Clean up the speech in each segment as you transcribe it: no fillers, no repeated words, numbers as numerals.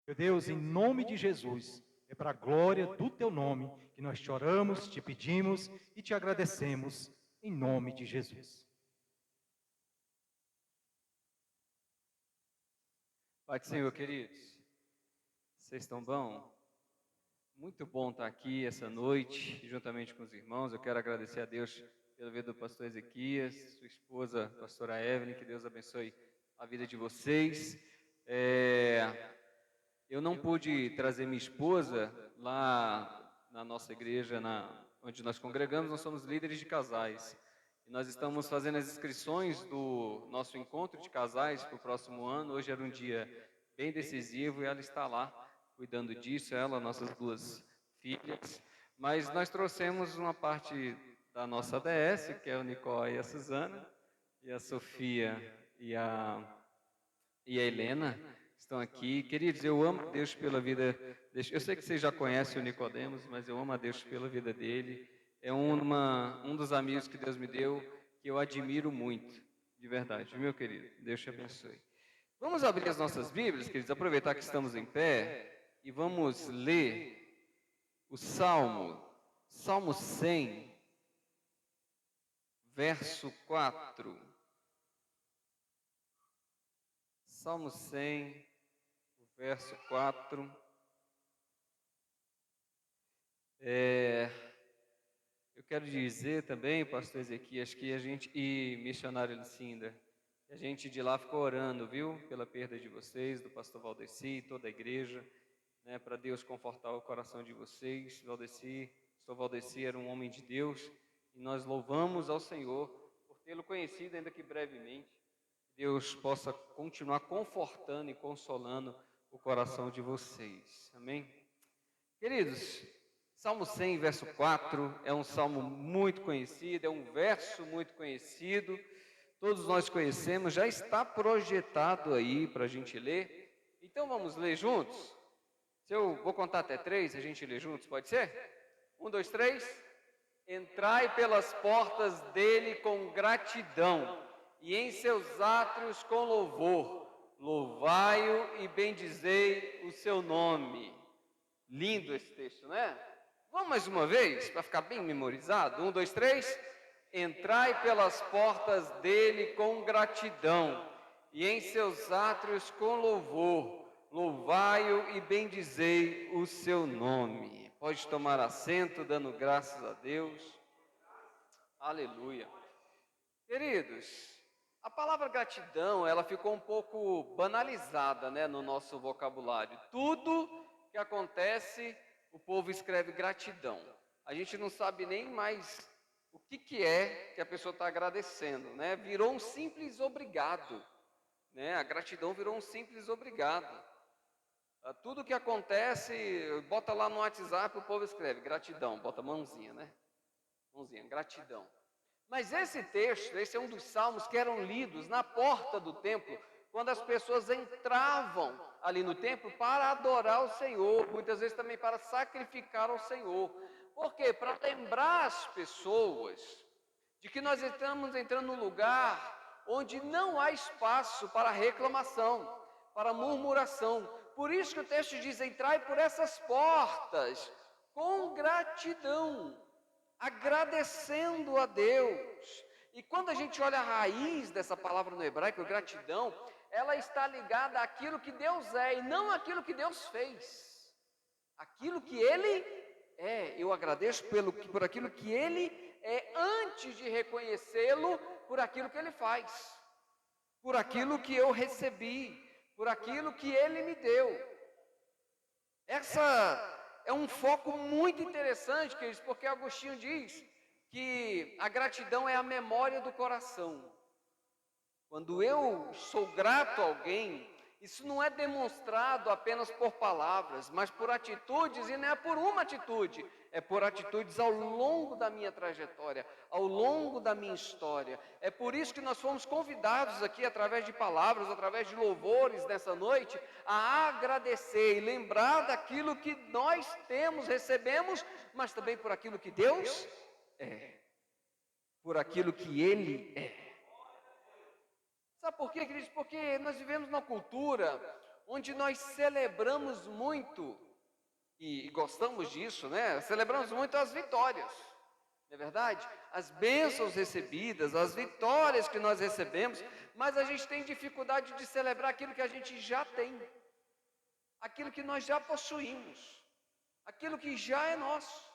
Meu Deus, em nome de Jesus, é para a glória do teu nome que nós te oramos, te pedimos e te agradecemos, em nome de Jesus. Pai do Senhor, queridos, vocês estão bom? Muito bom estar aqui essa noite, juntamente com os irmãos. Eu quero agradecer a Deus pela vida do pastor Ezequias, sua esposa, pastora Evelyn, que Deus abençoe a vida de vocês. Eu não pude trazer minha esposa lá na nossa igreja, onde nós congregamos, nós somos líderes de casais. E nós estamos fazendo as inscrições do nosso encontro de casais para o próximo ano. Hoje era um dia bem decisivo e ela está lá cuidando disso, ela, nossas duas filhas. Mas nós trouxemos uma parte da nossa ADS, que é o Nicó e a Suzana, e a Sofia e a Helena estão aqui. Queridos, eu amo a Deus pela vida. Eu sei que vocês já conhecem o Nicodemos, mas eu amo a Deus pela vida dele. É um dos amigos que Deus me deu, que eu admiro muito, de verdade, meu querido. Deus te abençoe. Vamos abrir as nossas Bíblias, queridos, aproveitar que estamos em pé e vamos ler o Salmo 100, verso 4. Salmo 100, verso 4. Eu quero dizer também, pastor Ezequias, que a gente, e missionário Lucinda, que a gente de lá ficou orando, viu? Pela perda de vocês, do pastor Valdeci, toda a igreja, né? Para Deus confortar o coração de vocês. Pastor Valdeci era um homem de Deus, e nós louvamos ao Senhor por tê-lo conhecido, ainda que brevemente. Deus possa continuar confortando e consolando o coração de vocês. Amém? Queridos, Salmo 100, verso 4, é um salmo muito conhecido, é um verso muito conhecido, todos nós conhecemos, já está projetado aí para a gente ler. Então vamos ler juntos? Se eu vou contar até 3, a gente lê juntos, pode ser? 1, 2, 3. Entrai pelas portas dele com gratidão, e em seus átrios com louvor. Louvai-o e bendizei o seu nome. Lindo esse texto, né? Vamos mais uma vez, para ficar bem memorizado? 1, 2, 3. Entrai pelas portas dele com gratidão, e em seus átrios com louvor. Louvai-o e bendizei o seu nome. Pode tomar assento, dando graças a Deus. Aleluia. Queridos, a palavra gratidão, ela ficou um pouco banalizada, né, no nosso vocabulário. Tudo que acontece, o povo escreve gratidão. A gente não sabe nem mais o que é que a pessoa está agradecendo, né? Virou um simples obrigado, né? A gratidão virou um simples obrigado. Tudo que acontece, bota lá no WhatsApp, o povo escreve gratidão, bota mãozinha, né? Mãozinha, gratidão. Mas esse texto, esse é um dos salmos que eram lidos na porta do templo, quando as pessoas entravam ali no templo para adorar o Senhor, muitas vezes também para sacrificar ao Senhor. Por quê? Para lembrar as pessoas de que nós estamos entrando num lugar onde não há espaço para reclamação, para murmuração. Por isso que o texto diz: entrai por essas portas com gratidão, agradecendo a Deus. E quando a gente olha a raiz dessa palavra no hebraico, gratidão, ela está ligada àquilo que Deus é e não àquilo que Deus fez. Aquilo que Ele é. Eu agradeço por aquilo que Ele é, antes de reconhecê-lo por aquilo que Ele faz, por aquilo que eu recebi, por aquilo que Ele me deu. Essa é um foco muito interessante, queridos, porque Agostinho diz que a gratidão é a memória do coração. Quando eu sou grato a alguém, isso não é demonstrado apenas por palavras, mas por atitudes, e não é por uma atitude, é por atitudes ao longo da minha trajetória, ao longo da minha história. É por isso que nós fomos convidados aqui, através de palavras, através de louvores nessa noite, a agradecer e lembrar daquilo que nós temos, recebemos, mas também por aquilo que Deus é, por aquilo que Ele é. Sabe por quê, queridos? Porque nós vivemos numa cultura onde nós celebramos muito, e gostamos disso, né? Celebramos muito as vitórias, não é verdade? As bênçãos recebidas, as vitórias que nós recebemos, mas a gente tem dificuldade de celebrar aquilo que a gente já tem, aquilo que nós já possuímos, aquilo que já é nosso.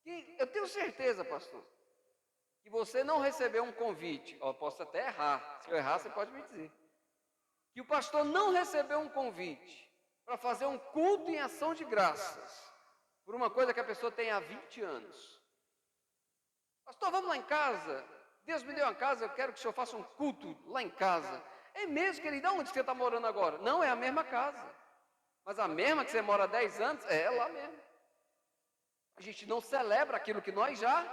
E eu tenho certeza, pastor, que você não recebeu um convite, eu posso até errar, se eu errar você pode me dizer, que o pastor não recebeu um convite para fazer um culto em ação de graças, por uma coisa que a pessoa tem há 20 anos. Pastor, vamos lá em casa, Deus me deu uma casa, eu quero que o senhor faça um culto lá em casa. É mesmo, querido, onde você está morando agora? Não, é a mesma casa, mas a mesma que você mora há 10 anos, é lá mesmo. A gente não celebra aquilo que nós já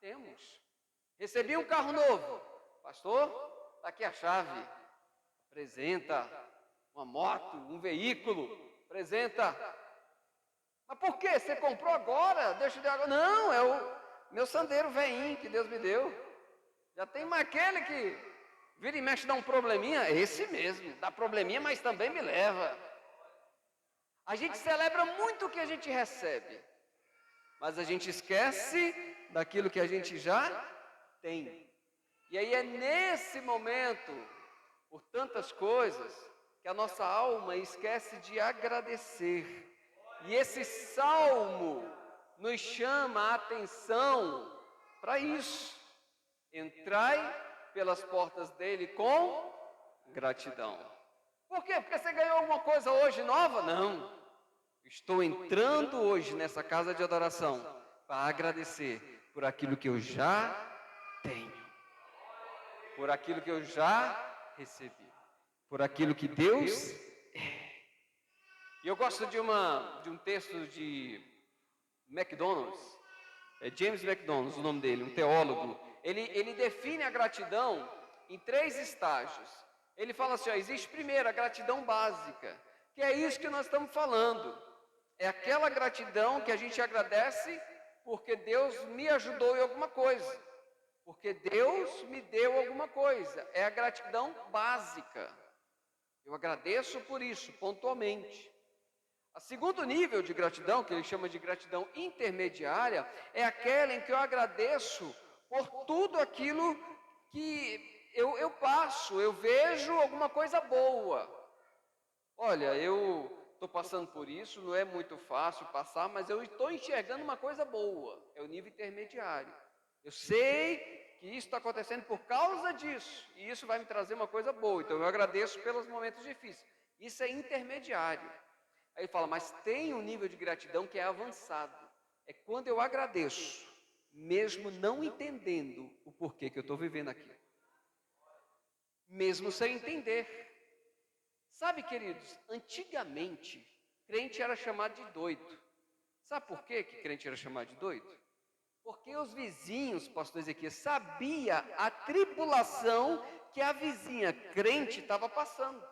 temos. Recebi um carro novo, pastor, está aqui a chave, apresenta. Uma moto, um veículo, apresenta. Mas por quê? Você comprou agora? Deixa eu dar agora. Não, é o meu sandeiro veinho que Deus me deu. Já tem mais aquele que vira e mexe dá um probleminha. É esse mesmo, dá probleminha, mas também me leva. A gente celebra muito o que a gente recebe, mas a gente esquece daquilo que a gente já tem. E aí é nesse momento, por tantas coisas, que a nossa alma esquece de agradecer. E esse salmo nos chama a atenção para isso. Entrai pelas portas dele com gratidão. Por quê? Porque você ganhou alguma coisa hoje nova? Não. Estou entrando hoje nessa casa de adoração para agradecer por aquilo que eu já tenho, por aquilo que eu já recebi, por aquilo que Deus é. E eu gosto de um texto de McDonald's, James McDonald's, o nome dele, um teólogo. Ele define a gratidão em 3 estágios. Ele fala assim, ó, existe primeiro a gratidão básica, que é isso que nós estamos falando. É aquela gratidão que a gente agradece porque Deus me ajudou em alguma coisa, porque Deus me deu alguma coisa. É a gratidão básica. Eu agradeço por isso, pontualmente. O segundo nível de gratidão, que ele chama de gratidão intermediária, é aquela em que eu agradeço por tudo aquilo que eu passo, eu vejo alguma coisa boa. Olha, eu estou passando por isso, não é muito fácil passar, mas eu estou enxergando uma coisa boa, é o nível intermediário. Eu sei que isso está acontecendo por causa disso, e isso vai me trazer uma coisa boa, então eu agradeço pelos momentos difíceis. Isso é intermediário. Aí ele fala, mas tem um nível de gratidão que é avançado. É quando eu agradeço, mesmo não entendendo o porquê que eu estou vivendo aqui. Mesmo sem entender. Sabe, queridos, antigamente, crente era chamado de doido. Sabe por quê que crente era chamado de doido? Porque os vizinhos, pastor Ezequiel, sabia a tribulação que a vizinha crente estava passando.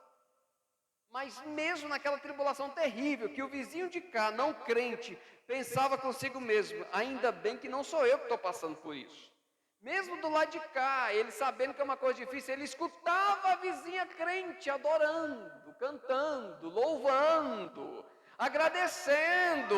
Mas mesmo naquela tribulação terrível, que o vizinho de cá, não crente, pensava consigo mesmo, ainda bem que não sou eu que estou passando por isso. Mesmo do lado de cá, ele sabendo que é uma coisa difícil, ele escutava a vizinha crente adorando, cantando, louvando, agradecendo.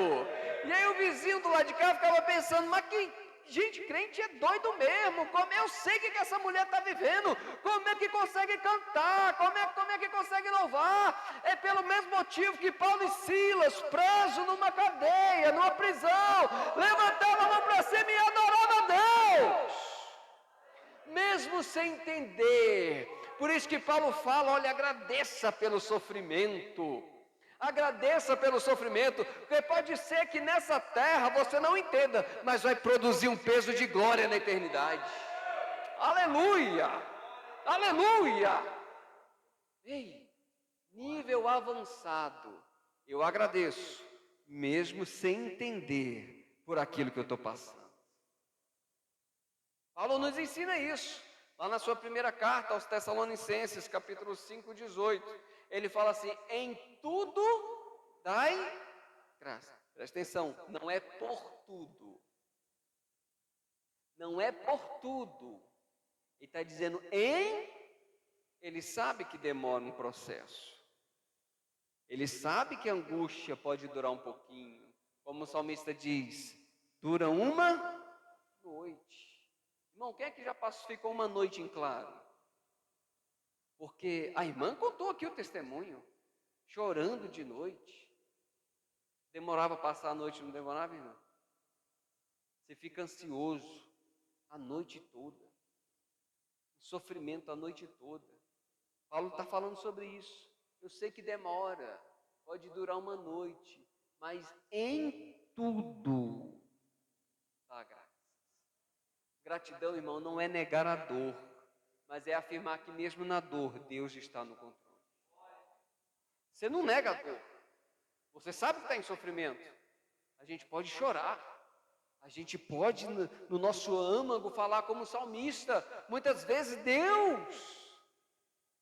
E aí o vizinho do lado de cá ficava pensando, mas que gente crente é doido mesmo, como eu sei o que essa mulher está vivendo, como é que consegue cantar, como é que consegue louvar. É pelo mesmo motivo que Paulo e Silas, presos numa cadeia, numa prisão, levantavam a mão para cima e adoravam a Deus. Mesmo sem entender. Por isso que Paulo fala, olha, agradeça pelo sofrimento. Agradeça pelo sofrimento, porque pode ser que nessa terra você não entenda, mas vai produzir um peso de glória na eternidade. Aleluia! Aleluia! Ei, nível avançado, eu agradeço, mesmo sem entender por aquilo que eu estou passando. Paulo nos ensina isso, lá na sua primeira carta aos Tessalonicenses, capítulo 5, 18. Ele fala assim, em tudo dai graça. Presta atenção, não é por tudo. Não é por tudo. Ele está dizendo ele sabe que demora um processo. Ele sabe que a angústia pode durar um pouquinho. Como o salmista diz, dura uma noite. Irmão, quem é que já ficou uma noite em claro? Porque a irmã contou aqui o testemunho, chorando de noite. Demorava a passar a noite, não demorava, irmão? Você fica ansioso a noite toda, sofrimento a noite toda. Paulo está falando sobre isso. Eu sei que demora, pode durar uma noite, mas em tudo dá graças. Gratidão, irmão, não é negar a dor, mas é afirmar que mesmo na dor, Deus está no controle. Você não nega a dor. Você sabe que está em sofrimento. A gente pode chorar. A gente pode, no nosso âmago, falar como salmista. Muitas vezes, Deus.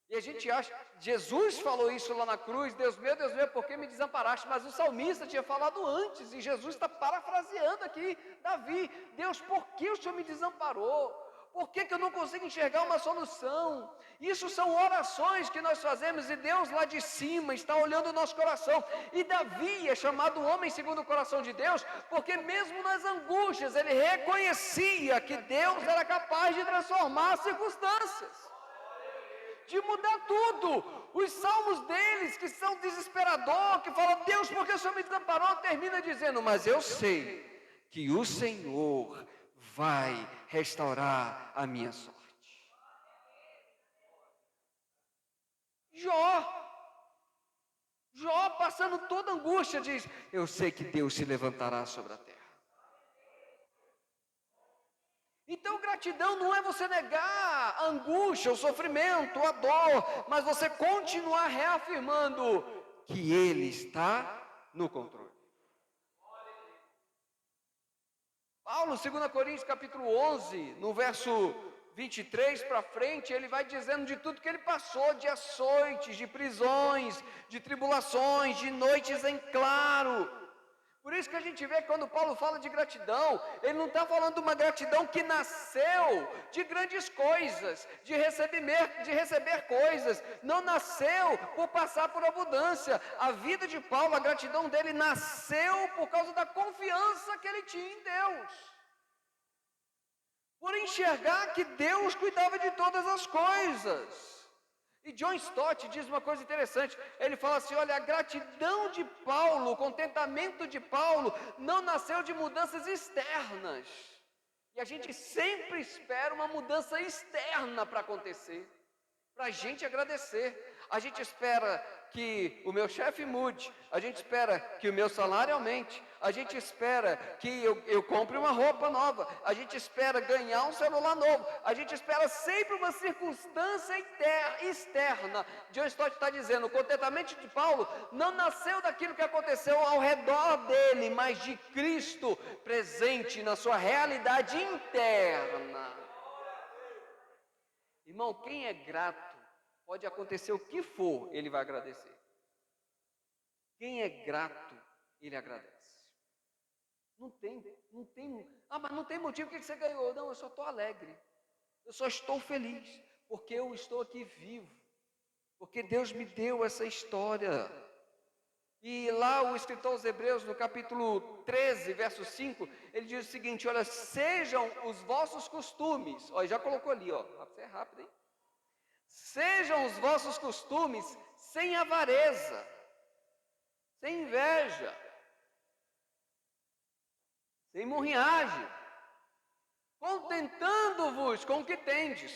E a gente acha, Jesus falou isso lá na cruz. Deus meu, por que me desamparaste? Mas o salmista tinha falado antes. E Jesus está parafraseando aqui, Davi. Deus, por que o Senhor me desamparou? Por que eu não consigo enxergar uma solução? Isso são orações que nós fazemos e Deus lá de cima está olhando o nosso coração. E Davi é chamado homem segundo o coração de Deus, porque mesmo nas angústias ele reconhecia que Deus era capaz de transformar as circunstâncias, de mudar tudo. Os salmos deles, que são desesperadores, que falam, Deus, por que o Senhor me desamparou? Termina dizendo, mas eu sei que o Senhor vai restaurar a minha sorte. Jó, passando toda angústia, diz, eu sei que Deus se levantará sobre a terra. Então gratidão não é você negar a angústia, o sofrimento, a dor, mas você continuar reafirmando que Ele está no controle. Paulo, 2 Coríntios capítulo 11, no verso 23 para frente, ele vai dizendo de tudo que ele passou, de açoites, de prisões, de tribulações, de noites em claro. Por isso que a gente vê que quando Paulo fala de gratidão, ele não está falando de uma gratidão que nasceu de grandes coisas, de receber coisas, não nasceu por passar por abundância. A vida de Paulo, a gratidão dele nasceu por causa da confiança que ele tinha em Deus. Por enxergar que Deus cuidava de todas as coisas. E John Stott diz uma coisa interessante, ele fala assim, olha, a gratidão de Paulo, o contentamento de Paulo, não nasceu de mudanças externas. E a gente sempre espera uma mudança externa para acontecer, para a gente agradecer. A gente espera que o meu chefe mude, a gente espera que o meu salário aumente, a gente espera que eu compre uma roupa nova, a gente espera ganhar um celular novo, a gente espera sempre uma circunstância externa. John Stott está dizendo, o contentamento de Paulo não nasceu daquilo que aconteceu ao redor dele, mas de Cristo presente na sua realidade interna. Irmão, quem é grato, pode acontecer o que for, ele vai agradecer. Quem é grato, ele agradece. Não tem, mas não tem motivo, o que você ganhou? Não, eu só estou alegre, eu só estou feliz, porque eu estou aqui vivo, porque Deus me deu essa história. E lá o escritor aos Hebreus, no capítulo 13, verso 5, ele diz o seguinte, olha, sejam os vossos costumes, ó, já colocou ali, ó, você é rápido, hein? Sejam os vossos costumes sem avareza, sem inveja, sem murriagem, contentando-vos com o que tendes,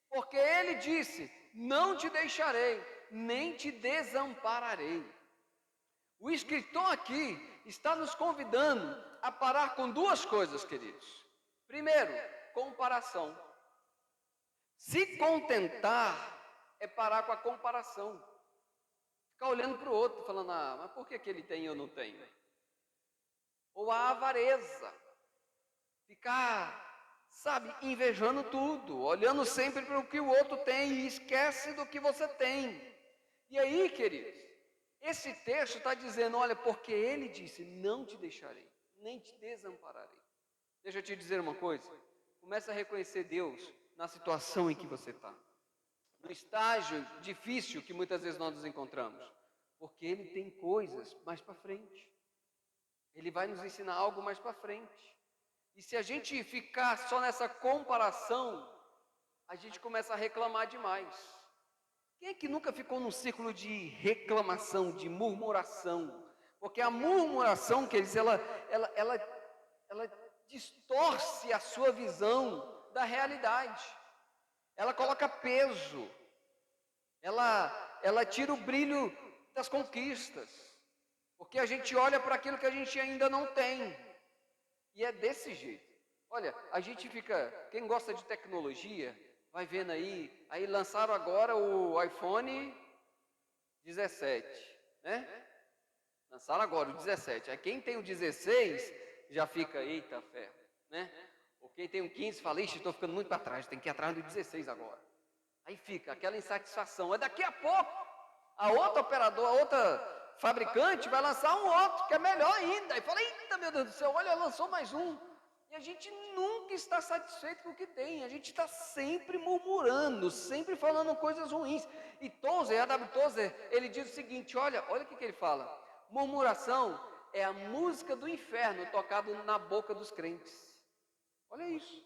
porque ele disse, não te deixarei, nem te desampararei. O escritor aqui está nos convidando a parar com duas coisas, queridos. Primeiro, comparação. Se contentar é parar com a comparação. Ficar olhando para o outro, falando, mas por que ele tem e eu não tenho? Ou a avareza. Ficar, invejando tudo, olhando sempre para o que o outro tem e esquece do que você tem. E aí, queridos, esse texto está dizendo, olha, porque ele disse, não te deixarei, nem te desampararei. Deixa eu te dizer uma coisa, começa a reconhecer Deus na situação em que você está, no estágio difícil que muitas vezes nós nos encontramos. porque ele tem coisas mais para frente. Ele vai nos ensinar algo mais para frente. E se a gente ficar só nessa comparação, a gente começa a reclamar demais. Quem é que nunca ficou num círculo de reclamação, de murmuração? Porque a murmuração, queridos, ela distorce a sua visão da realidade. Ela coloca peso. Ela tira o brilho das conquistas. Porque a gente olha para aquilo que a gente ainda não tem. E é desse jeito. Olha, a gente fica, quem gosta de tecnologia, vai vendo aí lançaram agora o iPhone 17, né? Lançaram agora o 17. Aí quem tem o 16 já fica, eita ferro, né? Ou quem tem o 15 fala, ixi, estou ficando muito para trás, tem que ir atrás do 16 agora. Aí fica aquela insatisfação. É daqui a pouco, a outra operadora, a outra fabricante vai lançar um outro que é melhor ainda. Aí fala, eita meu Deus do céu, olha, lançou mais um. E a gente nunca está satisfeito com o que tem. A gente está sempre murmurando, sempre falando coisas ruins. E Tozer, A.W. Tozer, ele diz o seguinte, olha o que ele fala. Murmuração é a música do inferno tocada na boca dos crentes. Olha isso.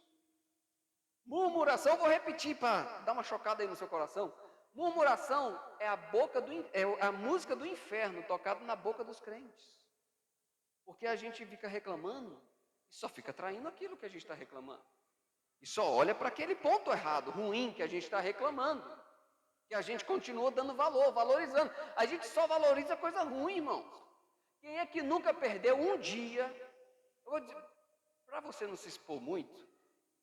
Murmuração, vou repetir para dar uma chocada aí no seu coração. Murmuração é a música do inferno tocada na boca dos crentes. Porque a gente fica reclamando e só fica traindo aquilo que a gente está reclamando. E só olha para aquele ponto errado, ruim, que a gente está reclamando. Que a gente continua dando valor, valorizando. A gente só valoriza coisa ruim, irmãos. Quem é que nunca perdeu um dia, para você não se expor muito,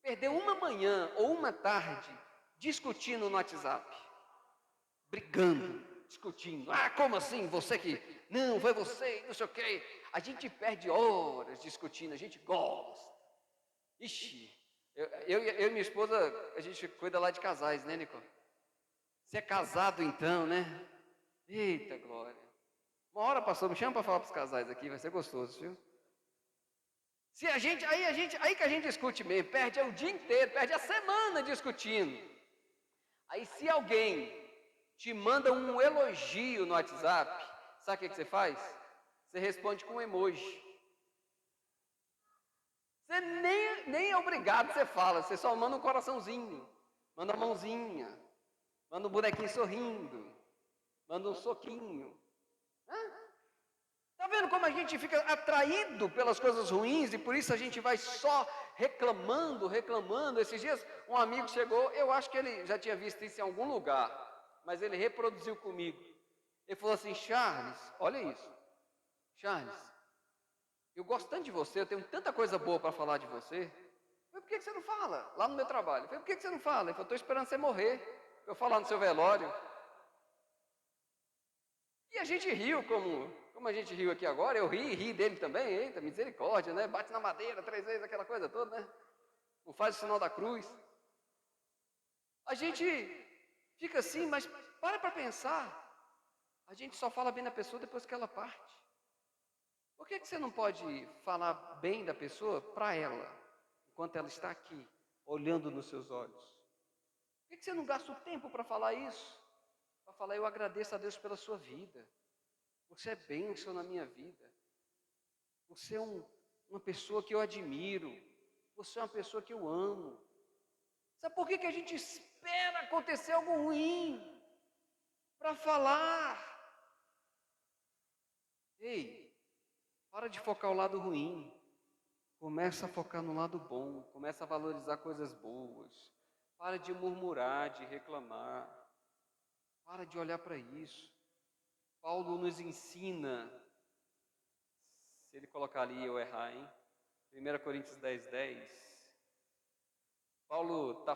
perdeu uma manhã ou uma tarde discutindo no WhatsApp? Brigando, discutindo. Ah, como assim? Você que... Não, foi você, não sei o quê. A gente perde horas discutindo, a gente gosta. Ixi, eu e minha esposa, a gente cuida lá de casais, né, Nicole? Você é casado então, né? Eita glória. Uma hora, pastor, me chama para falar para os casais aqui, vai ser gostoso, viu? Se aí que a gente discute mesmo, perde o dia inteiro, perde a semana discutindo. Aí se alguém te manda um elogio no WhatsApp, sabe o que você faz? Você responde com um emoji. Você nem é obrigado, você fala, você só manda um coraçãozinho, manda uma mãozinha, manda um bonequinho sorrindo, manda um soquinho. Está vendo como a gente fica atraído pelas coisas ruins e por isso a gente vai só reclamando. Esses dias um amigo chegou, eu acho que ele já tinha visto isso em algum lugar, mas ele reproduziu comigo. Ele falou assim, Charles, olha isso. Charles, eu gosto tanto de você, eu tenho tanta coisa boa para falar de você. Eu falei, por que você não fala? Lá no meu trabalho. Eu falei, por que você não fala? Ele falou, estou esperando você morrer, para eu falar no seu velório. E a gente riu como a gente riu aqui agora, eu ri dele também, eita, misericórdia, né? Bate na madeira 3 vezes, aquela coisa toda, né? Não faz o sinal da cruz. A gente fica assim, mas para pensar. A gente só fala bem da pessoa depois que ela parte. Por que você não pode falar bem da pessoa para ela, enquanto ela está aqui, olhando nos seus olhos? Por que você não gasta o tempo para falar isso? Para falar, eu agradeço a Deus pela sua vida. Você é bênção na minha vida. Você é uma pessoa que eu admiro. Você é uma pessoa que eu amo. Sabe por que a gente espera acontecer algo ruim para falar? Ei, para de focar o lado ruim. Começa a focar no lado bom. Começa a valorizar coisas boas. Para de murmurar, de reclamar. Para de olhar para isso. Paulo nos ensina, se ele colocar ali eu errar, hein? 1 Coríntios 10:10. Paulo está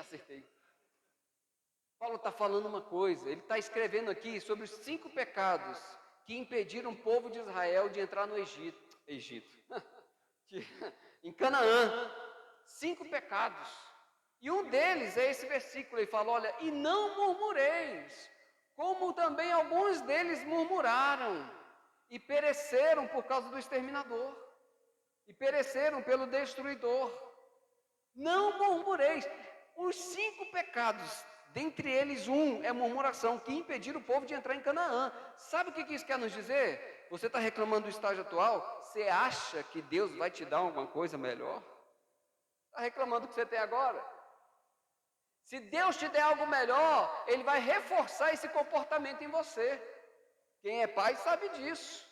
acertei. Paulo está falando uma coisa, ele está escrevendo aqui sobre os 5 pecados que impediram o povo de Israel de entrar no Egito, em Canaã. 5 pecados. E um deles é esse versículo, ele fala, olha, e não murmureis, como também alguns deles murmuraram e pereceram por causa do exterminador, e pereceram pelo destruidor. Não murmureis. Os 5 pecados dentre eles um é murmuração, que impediram o povo de entrar em Canaã. Sabe o que isso quer nos dizer? Você está reclamando do estágio atual? Você acha que Deus vai te dar alguma coisa melhor? Está reclamando do que você tem agora? Se Deus te der algo melhor, Ele vai reforçar esse comportamento em você. Quem é pai sabe disso.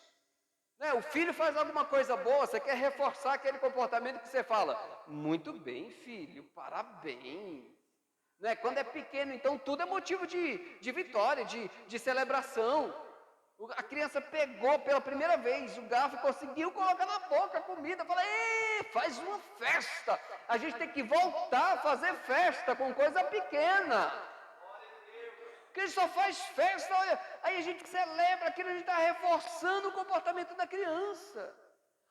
Né? O filho faz alguma coisa boa, você quer reforçar aquele comportamento que você fala, muito bem, filho, parabéns. Né? Quando é pequeno, então tudo é motivo de vitória, de celebração. A criança pegou pela primeira vez o garfo e conseguiu colocar na boca a comida. Fala, ei, faz uma festa. A gente tem que voltar a fazer festa com coisa pequena. Porque a gente só faz festa, olha, aí a gente celebra aquilo, a gente está reforçando o comportamento da criança.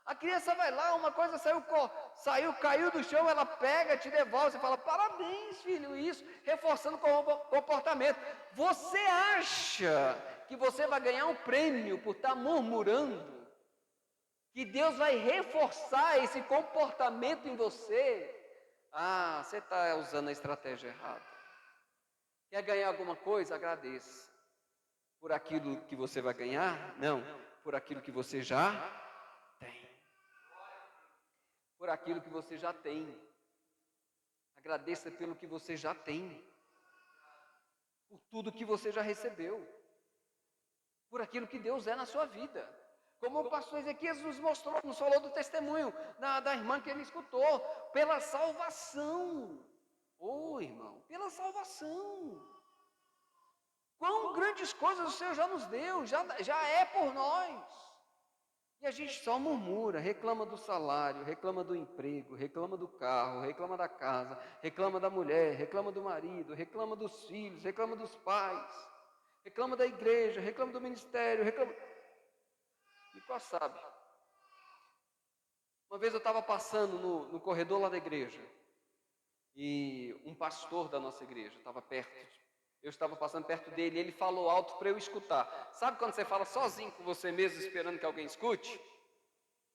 A criança vai lá, uma coisa saiu, caiu do chão, ela pega, te devolve, você fala, parabéns, filho, isso, reforçando o comportamento. Você acha que você vai ganhar um prêmio por estar murmurando? Que Deus vai reforçar esse comportamento em você? Ah, você está usando a estratégia errada. Quer ganhar alguma coisa? Agradeça. Por aquilo que você vai ganhar? Não, por aquilo que você já tem. Por aquilo que você já tem. Agradeça pelo que você já tem. Por tudo que você já recebeu. Por aquilo que Deus é na sua vida. Como o pastor Ezequias nos mostrou, nos falou do testemunho da irmã que ele escutou. Pela salvação. Irmão, pela salvação. Quão grandes coisas o Senhor já nos deu, já é por nós. E a gente só murmura, reclama do salário, reclama do emprego, reclama do carro, reclama da casa, reclama da mulher, reclama do marido, reclama dos filhos, reclama dos pais, reclama da igreja, reclama do ministério, reclama... E qual sabe? Uma vez eu estava passando no corredor lá da igreja, e um pastor da nossa igreja estava perto. Eu estava passando perto dele e ele falou alto para eu escutar. Sabe quando você fala sozinho com você mesmo, esperando que alguém escute?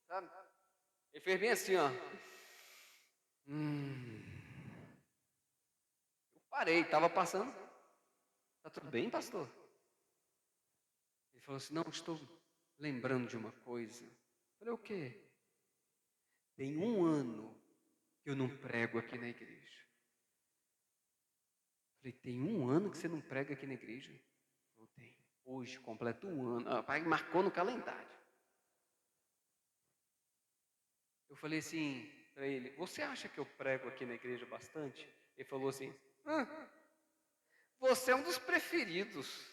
Sabe? Ele fez bem assim, ó. Eu parei, estava passando. Tá tudo bem, pastor? Ele falou assim, não, estou lembrando de uma coisa. Eu falei, o quê? Tem 1 ano que eu não prego aqui na igreja. Falei, tem 1 ano que você não prega aqui na igreja? Eu tenho. Hoje, completa 1 ano. O pai marcou no calendário. Eu falei assim para ele, você acha que eu prego aqui na igreja bastante? Ele falou assim, você é um dos preferidos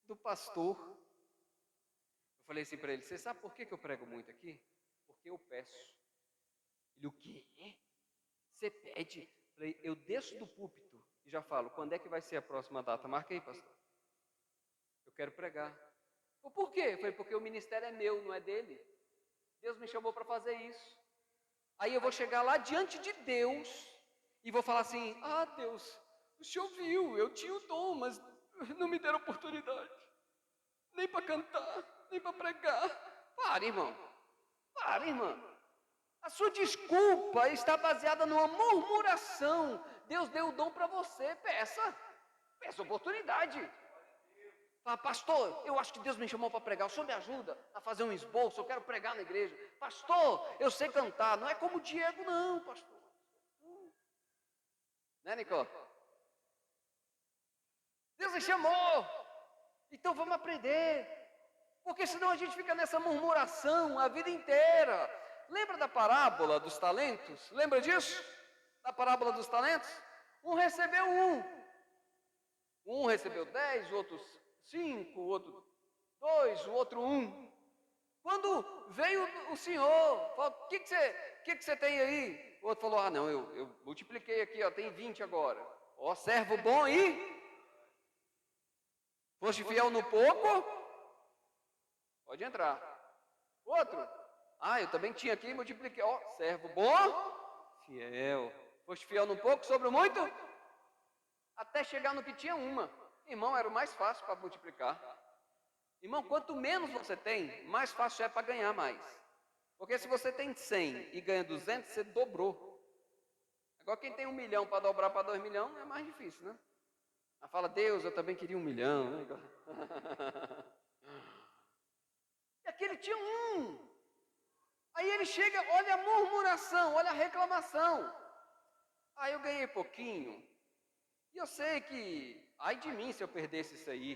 do pastor. Eu falei assim para ele, você sabe por que eu prego muito aqui? Porque eu peço. Ele, o quê? Você pede? Eu falei, eu desço do púlpito e já falo, quando é que vai ser a próxima data? Marca aí, pastor. Eu quero pregar. Por quê? Eu falei, porque o ministério é meu, não é dele. Deus me chamou para fazer isso. Aí eu vou chegar lá diante de Deus e vou falar assim, Deus, o Senhor viu, eu tinha o dom, mas não me deram oportunidade. Nem para cantar, nem para pregar. Para, irmão. Para, irmão. A sua desculpa está baseada numa murmuração. Deus deu o dom para você, peça oportunidade. Fala, pastor, eu acho que Deus me chamou para pregar, o senhor me ajuda a fazer um esboço, eu quero pregar na igreja. Pastor, eu sei cantar, não é como o Diego não, pastor. Né, Nicole? Deus me chamou, então vamos aprender. Porque senão a gente fica nessa murmuração a vida inteira. Lembra da parábola dos talentos? Lembra disso? Da parábola dos talentos? Um recebeu 1. Um recebeu 10, o outro 5, o outro 2, o outro 1. Quando veio o senhor, falou, o que você tem aí? O outro falou, não, eu multipliquei aqui, tem 20 agora. Servo bom e... Foste fiel no pouco? Pode entrar. Outro, eu também tinha aqui, multipliquei. Servo bom, fiel. Foste fiel no pouco, sobre o muito? Até chegar no que tinha 1. Irmão, era o mais fácil para multiplicar. Irmão, quanto menos você tem, mais fácil é para ganhar mais. Porque se você tem 100 e ganha 200, você dobrou. Agora quem tem 1 milhão para dobrar para 2 milhões é mais difícil, né? Fala, Deus, eu também queria 1 milhão. Né? E aqui ele tinha 1. Aí ele chega, olha a murmuração, olha a reclamação. Aí eu ganhei pouquinho. E eu sei que, ai de mim se eu perdesse isso aí.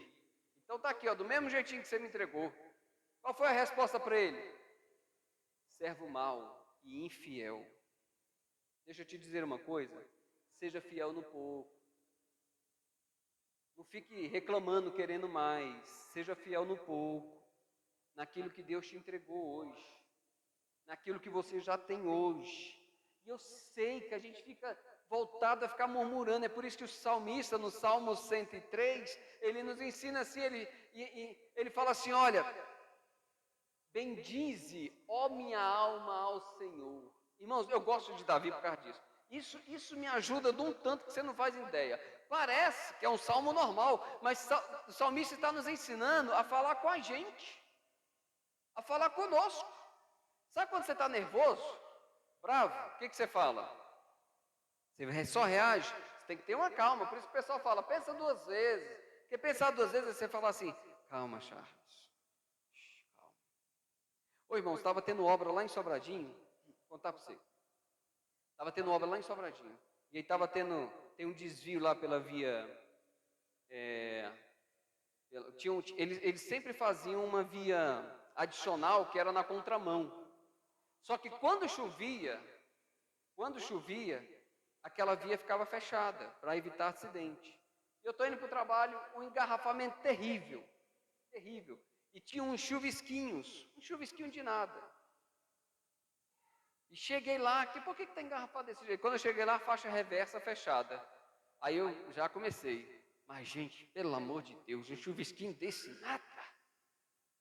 Então tá aqui, ó, do mesmo jeitinho que você me entregou. Qual foi a resposta para ele? Servo mau e infiel. Deixa eu te dizer uma coisa. Seja fiel no pouco. Não fique reclamando, querendo mais. Seja fiel no pouco. Naquilo que Deus te entregou hoje. Naquilo que você já tem hoje. E eu sei que a gente fica voltado a ficar murmurando. É por isso que o salmista, no Salmo 103, ele nos ensina assim, ele fala assim, olha, bendize, ó minha alma, ao Senhor. Irmãos, eu gosto de Davi por causa disso. Isso me ajuda de um tanto que você não faz ideia. Parece que é um salmo normal, mas o salmista está nos ensinando a falar com a gente, a falar conosco. Sabe quando você está nervoso, bravo, o que você fala? Você só reage, você tem que ter uma calma. Por isso que o pessoal fala, pensa 2 vezes. Porque pensar 2 vezes, você fala assim, calma, Charles. Calma. Ô irmão, estava tendo obra lá em Sobradinho, vou contar para você. Estava tendo obra lá em Sobradinho. E aí tem um desvio lá pela via... Eles sempre faziam uma via adicional que era na contramão. Só que quando chovia, aquela via ficava fechada para evitar acidente. Eu estou indo para o trabalho, um engarrafamento terrível. E tinha uns chuvisquinhos, um chuvisquinho de nada. E cheguei lá, por que está engarrafado desse jeito? Quando eu cheguei lá, a faixa reversa fechada. Aí eu já comecei. Mas gente, pelo amor de Deus, um chuvisquinho desse nada.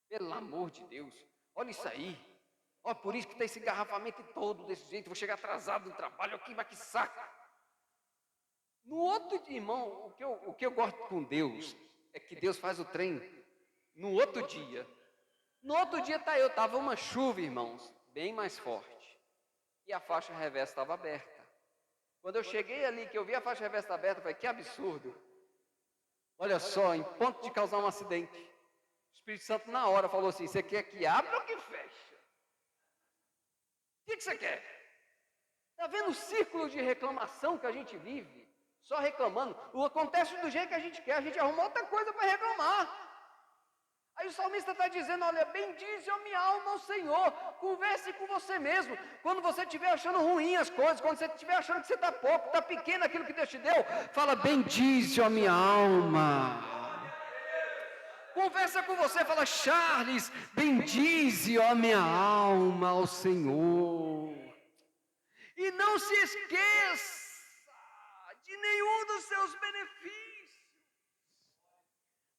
Pelo amor de Deus, olha isso aí. Ó, por isso que tem esse engarrafamento todo desse jeito. Vou chegar atrasado no trabalho aqui, mas que saco. No outro dia, irmão, o que eu gosto com Deus é que Deus faz o trem no outro dia. No outro dia estava uma chuva, irmãos, bem mais forte. E a faixa reversa estava aberta. Quando eu cheguei ali, que eu vi a faixa reversa aberta, eu falei, que absurdo. Olha só, em ponto de causar um acidente. O Espírito Santo na hora falou assim, você quer que abra ou que feche? O que você quer? Está vendo o círculo de reclamação que a gente vive? Só reclamando. Acontece do jeito que a gente quer, a gente arruma outra coisa para reclamar. Aí o salmista está dizendo, olha, bendize a minha alma ao Senhor. Converse com você mesmo. Quando você estiver achando ruim as coisas, quando você estiver achando que você está pouco, está pequeno aquilo que Deus te deu, fala, bendize a minha alma. Conversa com você, fala, Charles, bendize a minha alma ao Senhor. E não se esqueça de nenhum dos seus benefícios.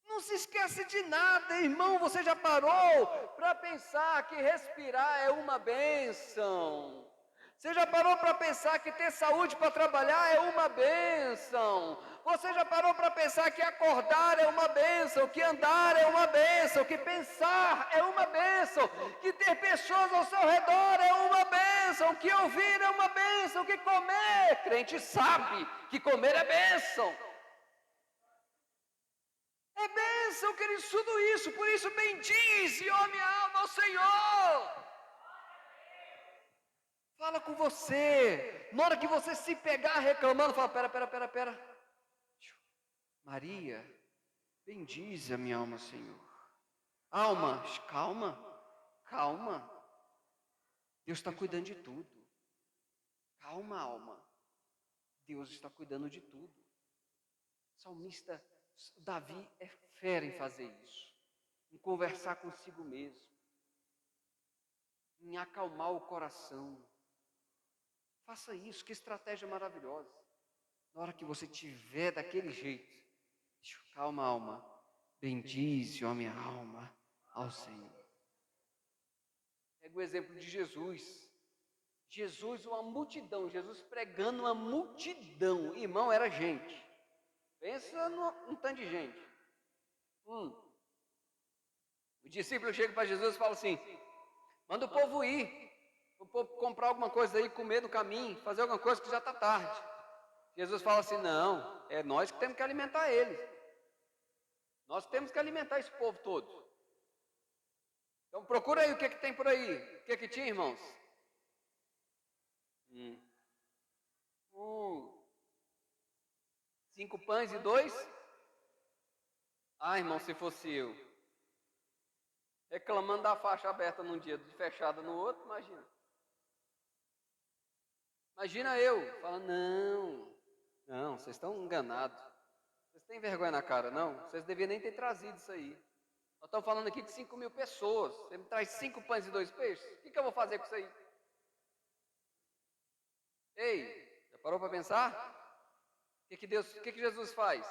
Não se esquece de nada, irmão. Você já parou para pensar que respirar é uma bênção? Você já parou para pensar que ter saúde para trabalhar é uma bênção? Você já parou para pensar que acordar é uma bênção, que andar é uma bênção, que pensar é uma bênção, que ter pessoas ao seu redor é uma bênção, que ouvir é uma bênção, que comer, crente sabe que comer é bênção. É bênção, queridos, tudo isso, por isso bendize, ó minha alma, ao Senhor. Fala com você, na hora que você se pegar reclamando, fala, pera. Maria, bendize a minha alma, Senhor. Alma, calma. Deus está cuidando de tudo. Calma, alma. Deus está cuidando de tudo. Salmista Davi é fera em fazer isso, em conversar consigo mesmo, em acalmar o coração. Faça isso, que estratégia maravilhosa. Na hora que você estiver daquele jeito, calma, alma, bendize, ó minha alma, ao Senhor. Pega o exemplo de Jesus. Jesus, uma multidão, Jesus pregando uma multidão. Irmão, era gente. Pensa num tanto de gente. O discípulo chega para Jesus e fala assim, manda o povo ir, o povo comprar alguma coisa aí, comer no caminho, fazer alguma coisa que já está tarde. Jesus fala assim, não, é nós que temos que alimentar eles. Nós temos que alimentar esse povo todo. Então procura aí o que tem por aí. O que tinha, irmãos? 5 pães e 2? Ah, irmão, se fosse eu. Reclamando da faixa aberta num dia, de fechada no outro, imagina. Imagina eu, falando, não, vocês estão enganados. Vocês têm vergonha na cara, não? Vocês deviam nem ter trazido isso aí. Nós estamos falando aqui de 5.000 pessoas. Você me traz 5 pães e 2 peixes? O que eu vou fazer com isso aí? Ei, já parou para pensar? O que Jesus faz?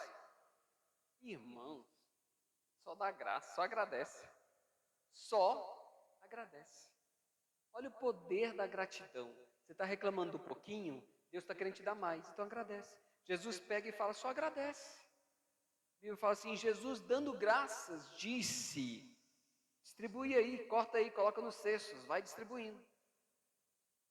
Irmãos, só dá graça, só agradece. Só agradece. Olha o poder da gratidão. Você está reclamando um pouquinho, Deus está querendo te dar mais, então agradece. Jesus pega e fala, só agradece. A Bíblia fala assim, Jesus dando graças, disse, distribui aí, corta aí, coloca nos cestos, vai distribuindo.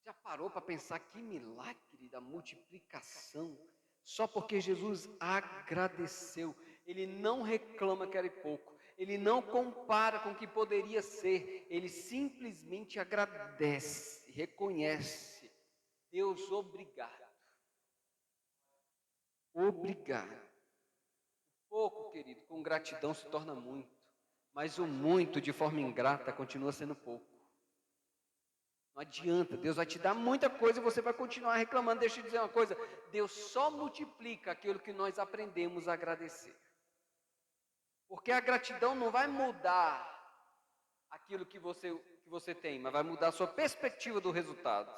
Já parou para pensar que milagre da multiplicação? Só porque Jesus agradeceu. Ele não reclama que era pouco. Ele não compara com o que poderia ser. Ele simplesmente agradece, reconhece. Deus, obrigado. Obrigado. Pouco, querido, com gratidão se torna muito. Mas o muito de forma ingrata continua sendo pouco. Não adianta, Deus vai te dar muita coisa e você vai continuar reclamando. Deixa eu dizer uma coisa, Deus só multiplica aquilo que nós aprendemos a agradecer. Porque a gratidão não vai mudar aquilo que você tem, mas vai mudar a sua perspectiva do resultado.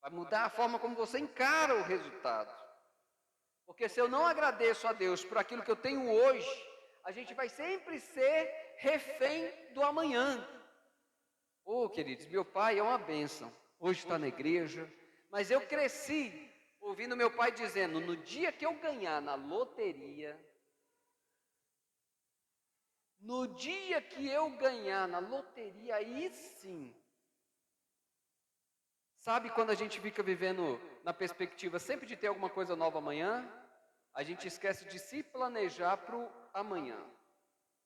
Vai mudar a forma como você encara o resultado. Porque se eu não agradeço a Deus por aquilo que eu tenho hoje, a gente vai sempre ser refém do amanhã. Oh, queridos, meu pai é uma bênção. Hoje está na igreja, mas eu cresci ouvindo meu pai dizendo, no dia que eu ganhar na loteria, aí sim. Sabe quando a gente fica vivendo na perspectiva sempre de ter alguma coisa nova amanhã, a gente esquece de se planejar para o amanhã.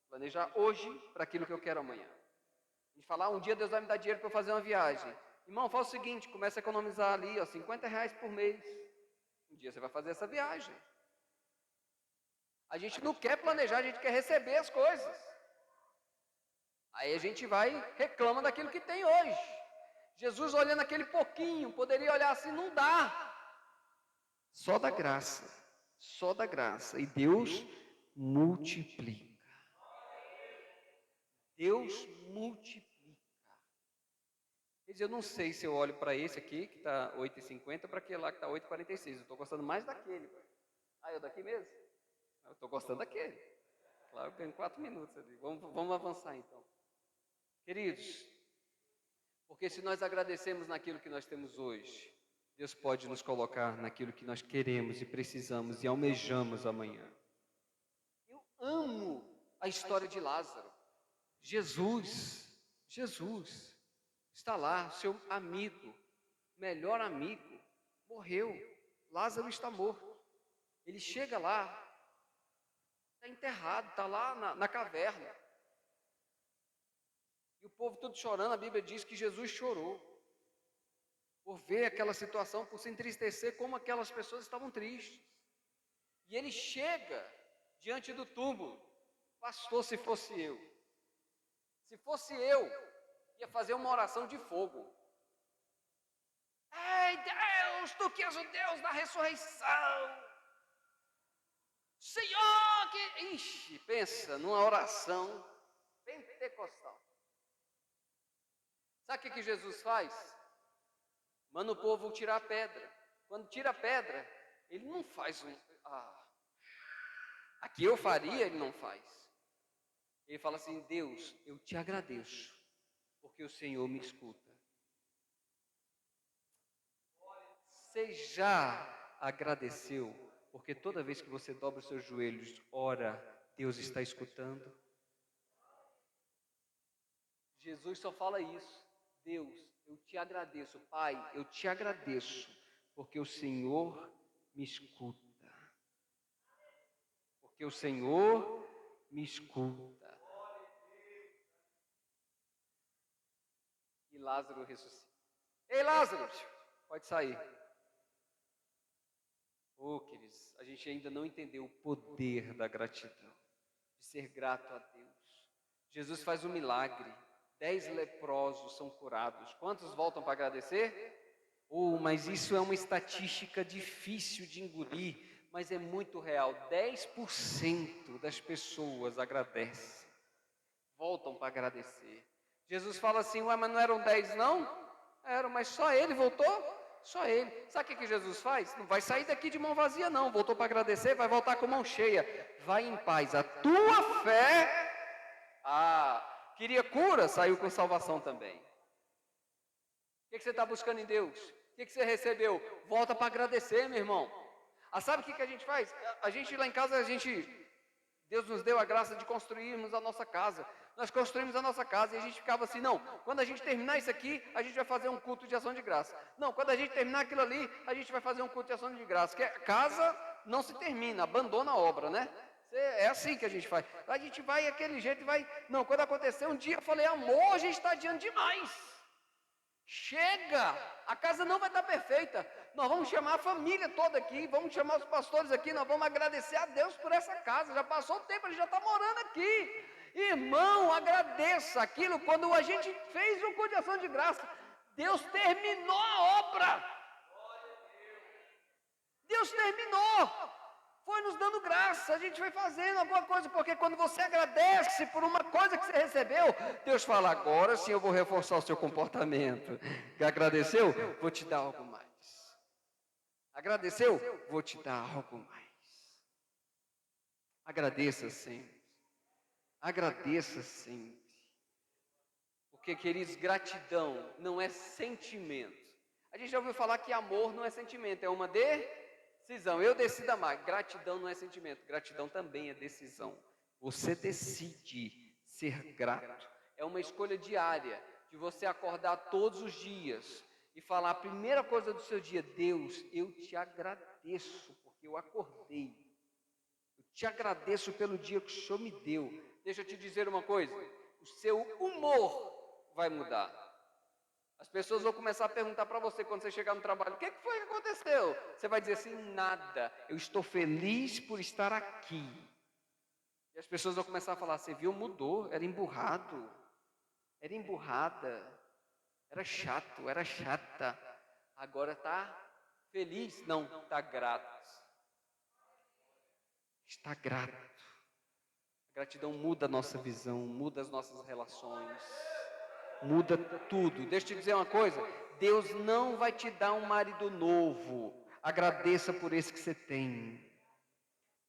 Planejar hoje para aquilo que eu quero amanhã. A gente fala, um dia Deus vai me dar dinheiro para eu fazer uma viagem. Irmão, faz o seguinte, começa a economizar ali, ó, R$50 por mês. Um dia você vai fazer essa viagem. A gente não quer planejar, a gente quer receber as coisas. Aí a gente vai e reclama daquilo que tem hoje. Jesus olhando aquele pouquinho, poderia olhar assim, não dá. Só da graça, só da graça. E Deus multiplica. Deus multiplica. Quer dizer, eu não sei se eu olho para esse aqui, que está 8,50, para aquele lá que está 8,46. Eu estou gostando mais daquele. Ah, eu daqui mesmo? Eu estou gostando daquele. Claro, eu ganho 4 minutos ali. Vamos avançar então. Queridos, porque se nós agradecemos naquilo que nós temos hoje, Deus pode nos colocar naquilo que nós queremos e precisamos e almejamos amanhã. Eu amo a história de Lázaro. Jesus está lá, seu amigo, melhor amigo, morreu. Lázaro está morto. Ele chega lá, está enterrado, está lá na caverna. E o povo todo chorando, a Bíblia diz que Jesus chorou. Por ver aquela situação, por se entristecer como aquelas pessoas estavam tristes. E ele chega diante do túmulo. Pastor, se fosse eu, ia fazer uma oração de fogo. Ei Deus, tu que és o Deus da ressurreição. Senhor, que... Ixi, pensa numa oração pentecostal. Sabe o que Jesus faz? Manda o povo tirar a pedra. Quando tira a pedra, ele não faz aqui eu faria, ele não faz. Ele fala assim, Deus, eu te agradeço, porque o Senhor me escuta. Você já agradeceu, porque toda vez que você dobra os seus joelhos, ora, Deus está escutando? Jesus só fala isso. Deus, eu te agradeço, Pai, eu te agradeço, porque o Senhor me escuta. Porque o Senhor me escuta. E Lázaro ressuscita. Ei, Lázaro, pode sair. Queridos, a gente ainda não entendeu o poder da gratidão, de ser grato a Deus. Jesus faz um milagre, 10 leprosos são curados. Quantos voltam para agradecer? Mas isso é uma estatística difícil de engolir, mas é muito real. 10% das pessoas agradecem, voltam para agradecer. Jesus fala assim, mas não eram 10 não? Eram, mas só ele voltou? Só ele. Sabe o que Jesus faz? Não vai sair daqui de mão vazia não, voltou para agradecer, vai voltar com mão cheia. Vai em paz, a tua fé... queria cura, saiu com salvação também. O que você está buscando em Deus? O que você recebeu? Volta para agradecer, meu irmão. Sabe o que a gente faz? A gente lá em casa, Deus nos deu a graça de construirmos a nossa casa. Nós construímos a nossa casa e a gente ficava assim, não, quando a gente terminar isso aqui, a gente vai fazer um culto de ação de graça. Não, quando a gente terminar aquilo ali, a gente vai fazer um culto de ação de graça. Porque a casa não se termina, abandona a obra, né? É assim que a gente faz. A gente vai daquele jeito e vai... Não, quando aconteceu um dia, eu falei, amor, a gente está adiando demais. Chega! A casa não vai estar perfeita. Nós vamos chamar a família toda aqui, vamos chamar os pastores aqui, nós vamos agradecer a Deus por essa casa. Já passou o tempo, ele já está morando aqui. Irmão, agradeça aquilo. Quando a gente fez um culto de ação de graça, Deus terminou a obra. Deus terminou. Foi nos dando graça, a gente foi fazendo alguma coisa, porque quando você agradece por uma coisa que você recebeu, Deus fala, agora sim eu vou reforçar o seu comportamento. Agradeceu? Vou te dar algo mais. Agradeceu? Vou te dar algo mais. Agradeça sempre. Agradeça sempre. Porque, queridos, gratidão não é sentimento. A gente já ouviu falar que amor não é sentimento, é uma decisão. Eu decido amar. Gratidão não é sentimento, gratidão também é decisão. Você decide ser grato. É uma escolha diária, de você acordar todos os dias e falar a primeira coisa do seu dia, Deus, eu te agradeço porque eu acordei. Eu te agradeço pelo dia que o Senhor me deu. Deixa eu te dizer uma coisa, o seu humor vai mudar. As pessoas vão começar a perguntar para você quando você chegar no trabalho, o que foi que aconteceu? Você vai dizer assim, nada, eu estou feliz por estar aqui. E as pessoas vão começar a falar, você viu, mudou, era emburrado, era emburrada, era chato, era chata, agora está feliz, não, está grato. Está grato. A gratidão muda a nossa visão, muda as nossas relações, muda tudo. Deixa eu te dizer uma coisa, Deus não vai te dar um marido novo, agradeça por esse que você tem.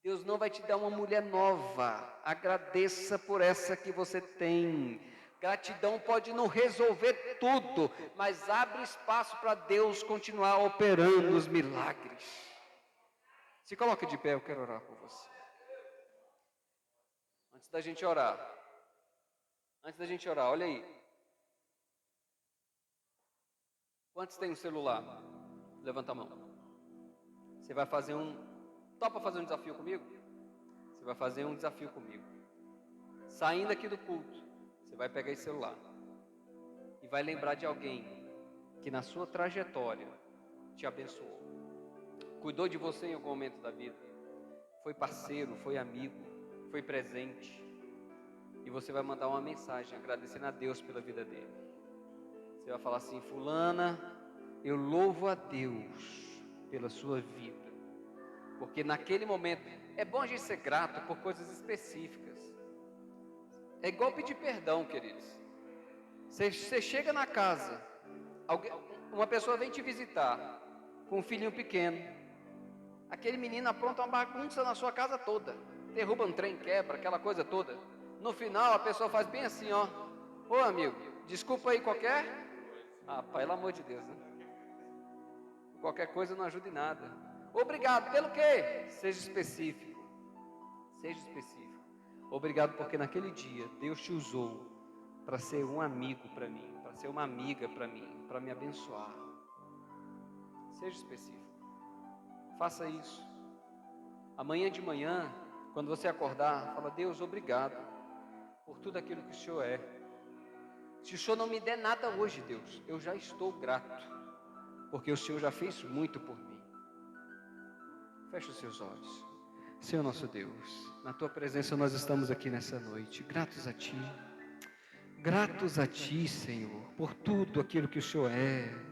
Deus não vai te dar uma mulher nova, agradeça por essa que você tem. Gratidão pode não resolver tudo, mas abre espaço para Deus continuar operando os milagres. Se coloque de pé, eu quero orar por você. Antes da gente orar, olha aí. Quantos tem um celular? Levanta a mão. Você vai fazer topa fazer um desafio comigo? Você vai fazer um desafio comigo. Saindo aqui do culto, você vai pegar esse celular e vai lembrar de alguém que na sua trajetória te abençoou, cuidou de você em algum momento da vida, foi parceiro, foi amigo, foi presente, e você vai mandar uma mensagem agradecendo a Deus pela vida dele. Você vai falar assim, fulana, eu louvo a Deus pela sua vida, porque naquele momento, é bom a gente ser grato por coisas específicas. É igual pedir perdão, queridos. Você chega na casa, uma pessoa vem te visitar com um filhinho pequeno. Aquele menino apronta uma bagunça na sua casa toda. Derruba um trem, quebra, aquela coisa toda. No final, a pessoa faz bem assim, ó. Ô amigo, desculpa aí qualquer... pelo amor de Deus, né? Qualquer coisa não ajuda em nada. Obrigado, pelo quê? Seja específico. Seja específico. Obrigado porque naquele dia Deus te usou para ser um amigo para mim, para ser uma amiga para mim, para me abençoar. Seja específico. Faça isso. Amanhã de manhã, quando você acordar, fala: Deus, obrigado por tudo aquilo que o Senhor é. Se o Senhor não me der nada hoje, Deus, eu já estou grato, porque o Senhor já fez muito por mim. Feche os seus olhos. Senhor nosso Deus, na Tua presença nós estamos aqui nessa noite, gratos a Ti, Senhor, por tudo aquilo que o Senhor é.